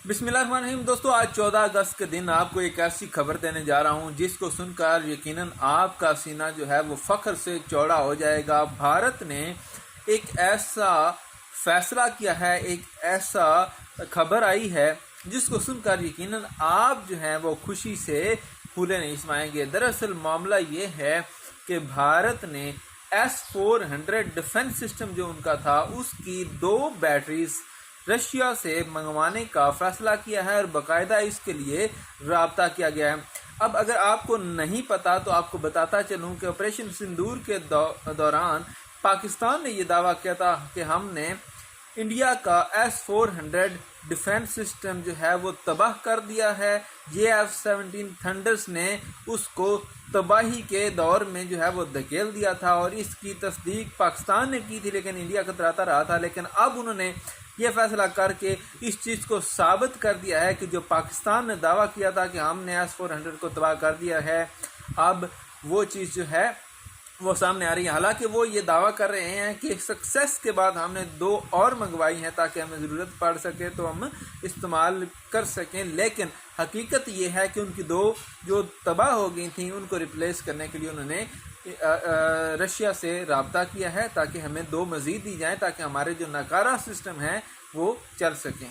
बिस्मिल्लाहिर्रहमानिर्रहीम। दोस्तों, आज 14 अगस्त के दिन आपको एक ऐसी खबर देने जा रहा हूं जिसको सुनकर यकीनन आपका सीना जो है वो फख्र से चौड़ा हो जाएगा। भारत ने एक ऐसा फैसला किया है, एक ऐसा खबर आई है जिसको सुनकर यकीनन आप जो हैं वो खुशी से फूले नहीं समाएंगे। दरअसल मामला ये है कि भारत ने S-400 डिफेंस सिस्टम जो उनका था उसकी 2 बैटरीज रशिया से मंगवाने का फैसला किया है और बाकायदा इसके लिए राब्ता किया गया है। अब अगर आपको नहीं पता तो आपको बताता चलूं कि ऑपरेशन सिंदूर के दौरान पाकिस्तान ने यह दावा किया था कि हमने इंडिया का S-400 डिफेंस सिस्टम जो है वो तबाह कर दिया है। ये F-17 थंडर्स ने उसको तबाही के दौर में जो है वो धकेल दिया था और इसकी तस्दीक पाकिस्तान ने की थी, लेकिन इंडिया कतराता रहा था। लेकिन अब उन्होंने ये फैसला करके इस चीज़ को साबित कर दिया है कि जो पाकिस्तान ने दावा किया था कि हमने S-400 को तबाह कर दिया है, अब वो चीज़ जो है वो सामने आ रही है। हालांकि वो ये दावा कर रहे हैं कि सक्सेस के बाद हमने 2 और मंगवाई हैं ताकि हमें ज़रूरत पड़ सके तो हम इस्तेमाल कर सकें, लेकिन हकीकत ये है कि उनकी 2 जो तबाह हो गई थी उनको रिप्लेस करने के लिए उन्होंने रशिया से राब्ता किया है ताकि हमें 2 मज़ीद दी जाएँ ताकि हमारे जो नकारा सिस्टम हैं वो चल सकें।